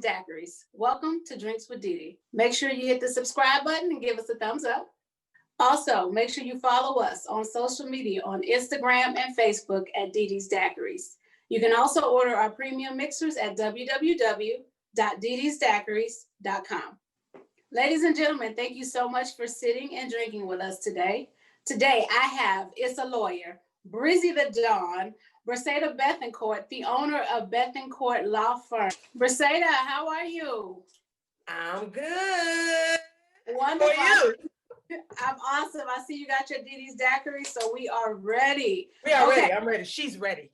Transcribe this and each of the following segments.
Dee's Daiquiris. Welcome to Drinks with Dee Dee. Make sure you hit the subscribe button and give us a thumbs up. Also, make sure you follow us on social media on Instagram and Facebook at Dee Dee's Daiquiris. You can also order our premium mixers at www.deedesdaiquiris.com. Ladies and gentlemen, thank you so much for sitting and drinking with us today. Today, I have It's a Lawyer, Briseida Dawn, Briseida Bethancourt, the owner of Bethancourt Lawfirm. Briseida, how are you? I'm good. Wonderful. How are you? I'm awesome. I see you got your Dee Dee's Daiquiri, so we are ready. We are ready. I'm ready. She's ready.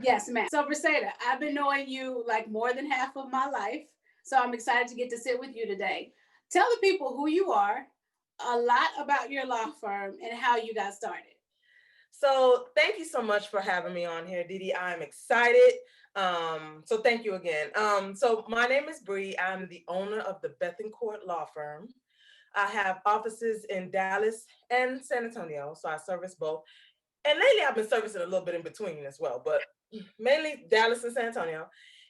Yes, ma'am. So, Briseida, I've been knowing you like more than half of my life, so I'm excited to get to sit with you today. Tell the people who you are, a lot about your law firm, and how you got started. So thank you so much for having me on here, Dee Dee. I'm excited. So thank you again. So my name is Bree. I'm the owner of the Bethancourt Law Firm. I have offices in Dallas and San Antonio, so I service both. And lately I've been servicing a little bit in between as well, but mainly Dallas and San Antonio.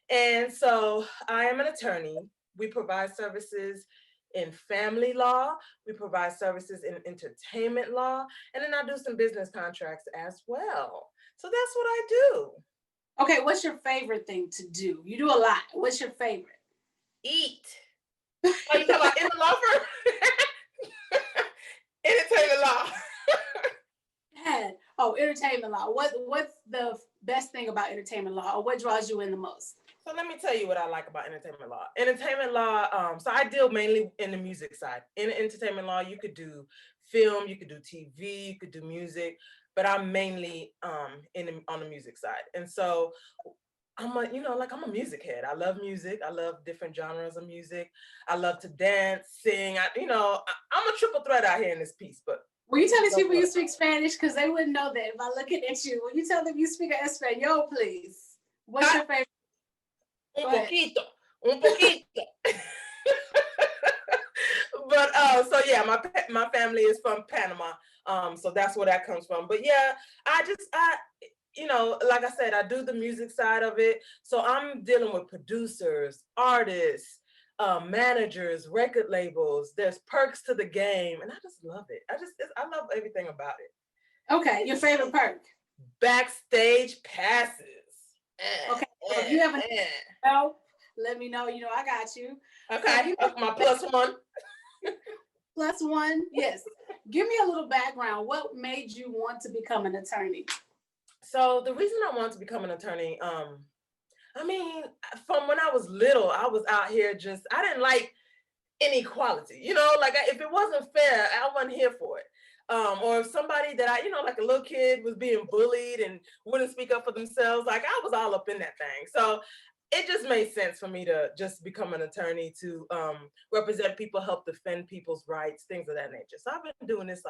And so I am an attorney. We provide services in family law, we provide services in entertainment law, and then I do some business contracts as well. So that's what I do. Okay, what's your favorite thing to do? You do a lot. What's your favorite? Eat. Oh, you talking about in the law firm? Entertainment law. Entertainment law. What's the best thing about entertainment law, or what draws you in the most? So let me tell you what I like about entertainment law. Entertainment law, so I deal mainly in the music side. In entertainment law, you could do film, you could do TV, you could do music, but I'm mainly on the music side. And so I'm a music head. I love music. I love different genres of music. I love to dance, sing. I'm a triple threat out here in this piece, but will you tell these people you speak Spanish? Because they wouldn't know that by looking at you. Will you tell them you speak Espanol, please? What's your favorite? Un poquito. But so yeah, my family is from Panama. So that's where that comes from. But yeah, like I said, I do the music side of it. So I'm dealing with producers, artists, managers, record labels. There's perks to the game, and I just love it. I love everything about it. Okay, your favorite perk? Backstage passes. Okay, so if you have help, let me know. I got you. Okay, my plus one. Plus one, yes. Give me a little background. What made you want to become an attorney? So the reason I wanted to become an attorney, from when I was little, I was out here I didn't like inequality. If it wasn't fair, I wasn't here for it. Or if somebody that like a little kid was being bullied and wouldn't speak up for themselves, like I was all up in that thing. So it just made sense for me to just become an attorney to represent people, help defend people's rights, things of that nature. So I've been doing this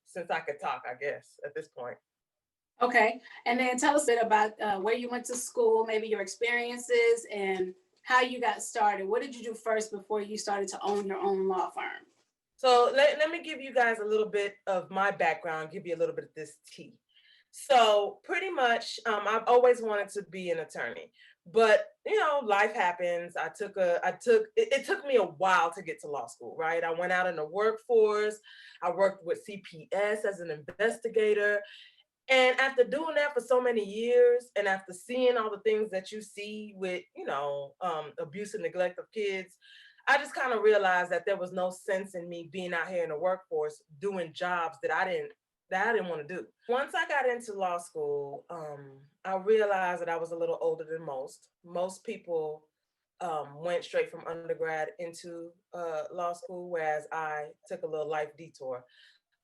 since I could talk, I guess, at this point. Okay. And then tell us a bit about where you went to school, maybe your experiences and how you got started. What did you do first before you started to own your own law firm? So let me give you guys a little bit of my background, give you a little bit of this tea. So pretty much, I've always wanted to be an attorney, but life happens. It took me a while to get to law school, right? I went out in the workforce. I worked with CPS as an investigator. And after doing that for so many years, and after seeing all the things that you see with, abuse and neglect of kids, I just kind of realized that there was no sense in me being out here in the workforce doing jobs that I didn't want to do. Once I got into law school, I realized that I was a little older than most. Most people went straight from undergrad into law school, whereas I took a little life detour.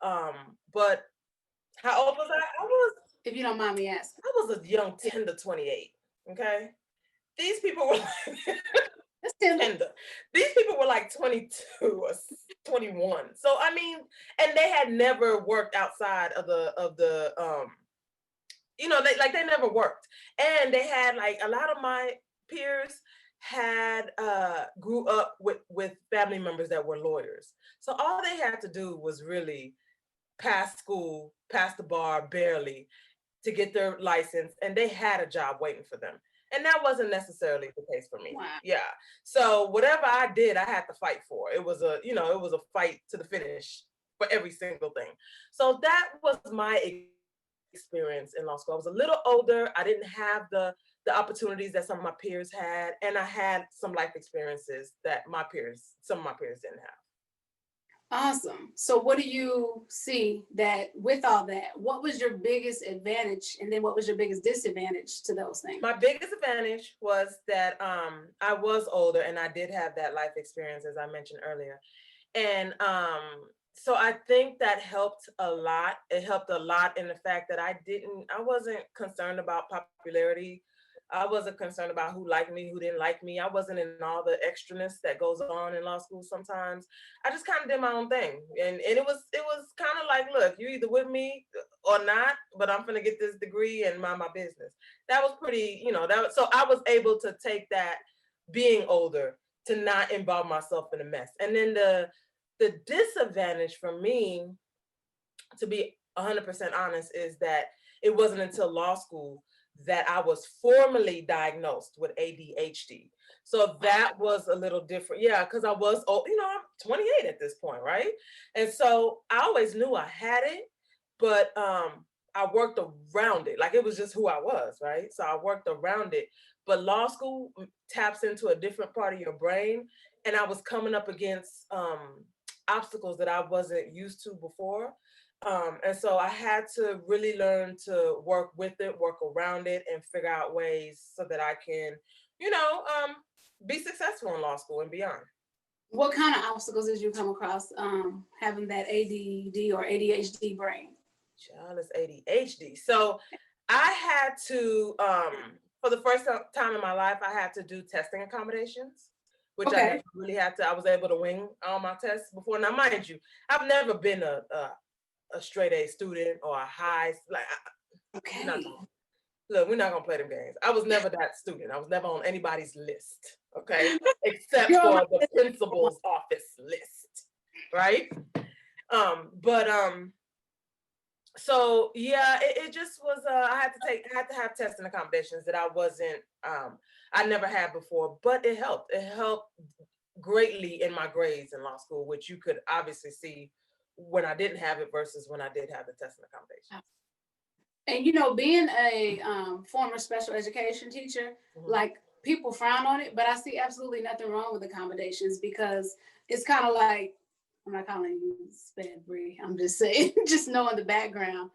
But how old was I? If you don't mind me asking. I was a young 10 to 28, okay? These people were tender. These people were like 22 or 21. So, and they had never worked outside of the they never worked. And they had a lot of my peers had grew up with family members that were lawyers. So all they had to do was really pass school, pass the bar barely to get their license, and they had a job waiting for them. And that wasn't necessarily the case for me. Wow. Yeah. So whatever I did, I had to fight for. It was a fight to the finish for every single thing. So that was my experience in law school. I was a little older. I didn't have the opportunities that some of my peers had, and I had some life experiences that some of my peers didn't have. Awesome. So what do you see that with all that, what was your biggest advantage? And then what was your biggest disadvantage to those things? My biggest advantage was that I was older and I did have that life experience, as I mentioned earlier. And so I think that helped a lot. It helped a lot in the fact that I wasn't concerned about popularity. I wasn't concerned about who liked me, who didn't like me. I wasn't in all the extraness that goes on in law school sometimes. I just kind of did my own thing. And it was kind of like, look, you either with me or not, but I'm gonna get this degree and mind my business. That was pretty, so I was able to take that being older to not involve myself in a mess. And then the disadvantage for me, to be 100% honest, is that it wasn't until law school that I was formally diagnosed with ADHD. So that was a little different. Yeah, because I was, I'm 28 at this point, right? And so I always knew I had it, but I worked around it. Like it was just who I was, right? So I worked around it. But law school taps into a different part of your brain. And I was coming up against obstacles that I wasn't used to before. And so I had to really learn to work with it, work around it, and figure out ways so that I can, be successful in law school and beyond. What kind of obstacles did you come across having that ADD or ADHD brain? Child, it's ADHD. So I had to, for the first time in my life, I had to do testing accommodations, which I never really had to. I was able to wing all my tests before. Now, mind you, I've never been a straight A student or a high, Okay. We're not gonna play them games. I was never that student. I was never on anybody's list, okay, except for the principal's office list, right? So yeah, it just was. I had to have testing accommodations that I never had before, but it helped. It helped greatly in my grades in law school, which you could obviously see when I didn't have it versus when I did have the testing accommodation. And being a former special education teacher, like people frown on it, but I see absolutely nothing wrong with accommodations because it's kind of like, I'm not calling you sped, Bree. I'm just saying, just knowing the background.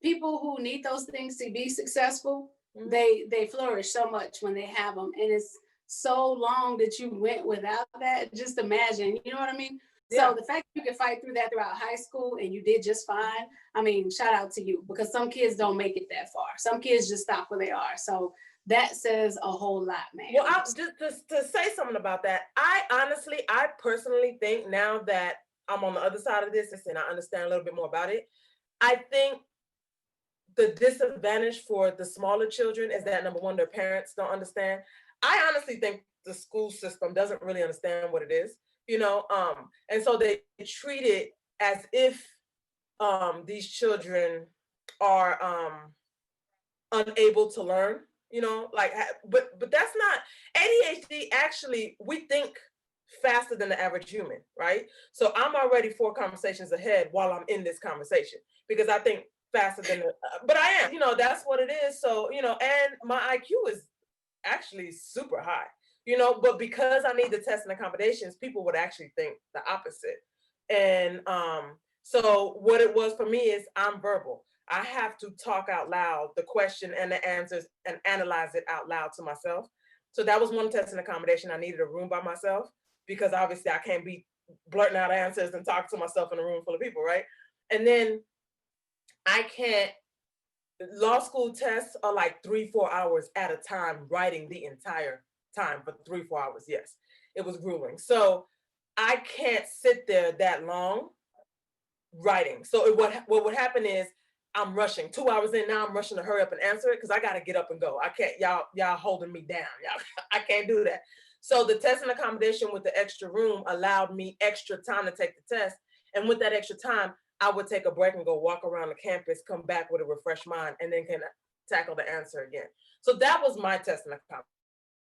People who need those things to be successful, they flourish so much when they have them. And it's so long that you went without that. Just imagine, you know what I mean? Yeah. So the fact that you can fight through that throughout high school and you did just fine, I mean, shout out to you, because some kids don't make it that far. Some kids just stop where they are. So that says a whole lot, man. Well, just to say something about that, I personally think now that I'm on the other side of this and I understand a little bit more about it, I think the disadvantage for the smaller children is that, number one, their parents don't understand. I honestly think the school system doesn't really understand what it is. And so they treat it as if these children are unable to learn, but that's not. ADHD, actually, we think faster than the average human, right? So I'm already 4 conversations ahead while I'm in this conversation because I think faster than but I am, that's what it is. So, and my IQ is actually super high. But because I need the test and accommodations, people would actually think the opposite. And so what it was for me is I'm verbal. I have to talk out loud the question and the answers and analyze it out loud to myself. So that was one test and accommodation. I needed a room by myself because obviously I can't be blurting out answers and talk to myself in a room full of people, right? And then law school tests are like 3-4 hours at a time, writing the entire time for 3-4 hours. Yes, it was grueling. So I can't sit there that long writing. So what would happen is I'm rushing 2 hours in. Now I'm rushing to hurry up and answer it because I got to get up and go. I can't, y'all holding me down. I can't do that. So the test and accommodation with the extra room allowed me extra time to take the test. And with that extra time, I would take a break and go walk around the campus, come back with a refreshed mind, and then can tackle the answer again. So that was my test and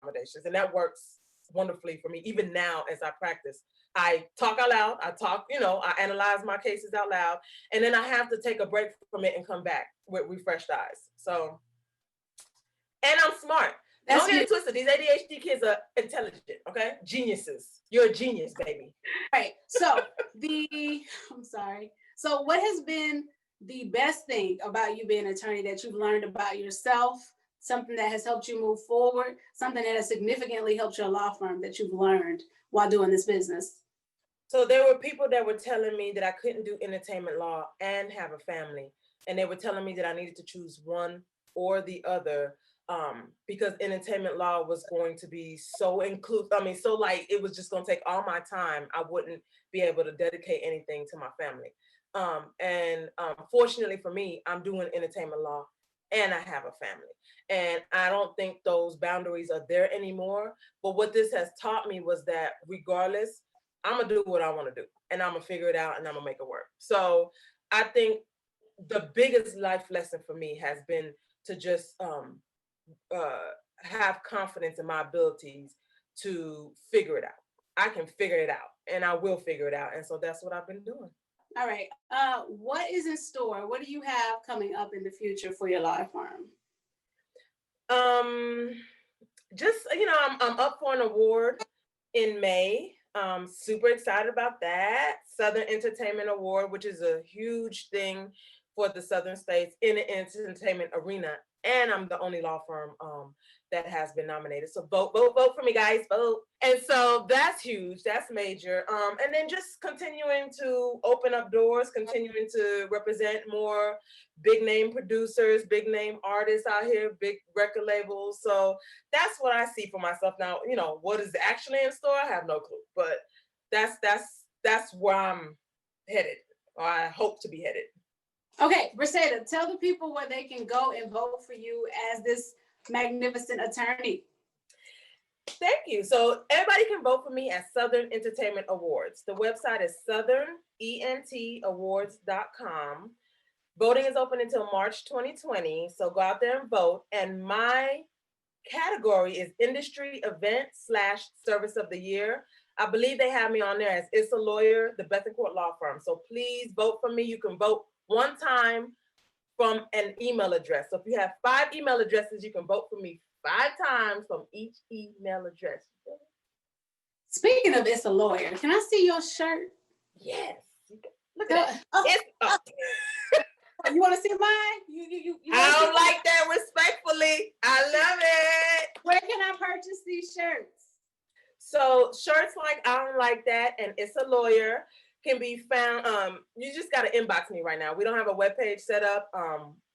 accommodations, and that works wonderfully for me. Even now, as I practice, I talk out loud. I talk, I analyze my cases out loud, and then I have to take a break from it and come back with refreshed eyes. So, and I'm smart. Don't get it twisted. These ADHD kids are intelligent, okay? Geniuses. You're a genius, baby. Right. So I'm sorry. So what has been the best thing about you being an attorney that you've learned about yourself, something that has helped you move forward, something that has significantly helped your law firm that you've learned while doing this business? So there were people that were telling me that I couldn't do entertainment law and have a family. And they were telling me that I needed to choose one or the other, because entertainment law was going to be so inclusive. So like it was just going to take all my time. I wouldn't be able to dedicate anything to my family. Fortunately for me, I'm doing entertainment law and I have a family. And I don't think those boundaries are there anymore. But what this has taught me was that regardless, I'm gonna do what I want to do, and I'm gonna figure it out, and I'm gonna make it work. So I think the biggest life lesson for me has been to just have confidence in my abilities to figure it out. I can figure it out, and I will figure it out. And so that's what I've been doing. All right. What is in store? What do you have coming up in the future for your law firm? Just, I'm up for an award in May. Super excited about that. Southern Entertainment Award, which is a huge thing for the Southern states in the entertainment arena. And I'm the only law firm that has been nominated. So vote for me, guys, vote. And so that's huge, that's major. And then just continuing to open up doors, continuing to represent more big name producers, big name artists out here, big record labels. So that's what I see for myself now. What is actually in store, I have no clue, but that's where I'm headed, or I hope to be headed. Okay, Briseida, tell the people where they can go and vote for you as this magnificent attorney. Thank you. So everybody can vote for me at Southern Entertainment Awards. The website is southernentawards.com. Voting is open until March 2020. So go out there and vote. And my category is Industry Event / Service of the Year. I believe they have me on there as It's a Lawyer, the Bethancourt Law Firm. So please vote for me. You can vote one time from an email address. So if you have 5 email addresses, you can vote for me 5 times from each email address. Speaking of It's a Lawyer, can I see your shirt? Yes. Look at that. It's up. You want to see mine? You I don't like that, respectfully. I love it. Where can I purchase these shirts? So shirts like I Don't Like That and It's a Lawyer can be found. You just got to inbox me right now. We don't have a webpage set up.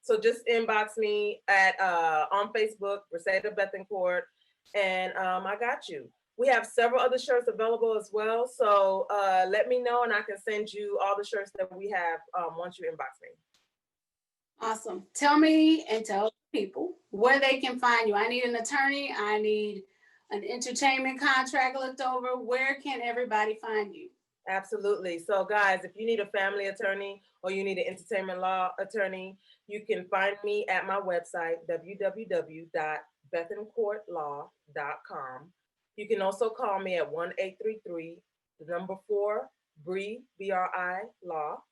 So just inbox me at on Facebook, Briseida Bethancourt, and I got you. We have several other shirts available as well. So let me know and I can send you all the shirts that we have once you inbox me. Awesome. Tell me and tell people where they can find you. I need an attorney. I need an entertainment contract looked over. Where can everybody find you? Absolutely. So guys, if you need a family attorney or you need an entertainment law attorney, you can find me at my website, www.bethancourtlaw.com. You can also call me at 1-833-4-BRI, B-R-I, Law.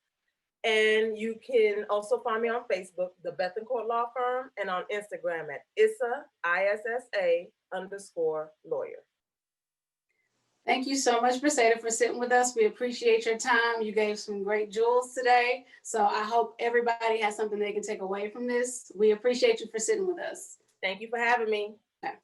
And you can also find me on Facebook, the Bethancourt Law Firm, and on Instagram at ISSA_lawyer. Thank you so much, Briseida, for sitting with us. We appreciate your time. You gave some great jewels today. So I hope everybody has something they can take away from this. We appreciate you for sitting with us. Thank you for having me. Okay.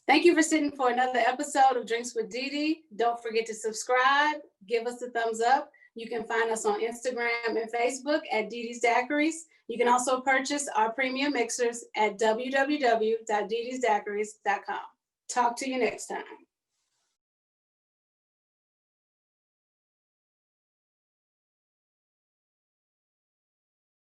Thank you for sitting for another episode of Drinks with Dee Dee. Don't forget to subscribe, give us a thumbs up. You can find us on Instagram and Facebook at Dee Dee's Daiquiris. You can also purchase our premium mixers at www.deedesdaiquiris.com. Talk to you next time.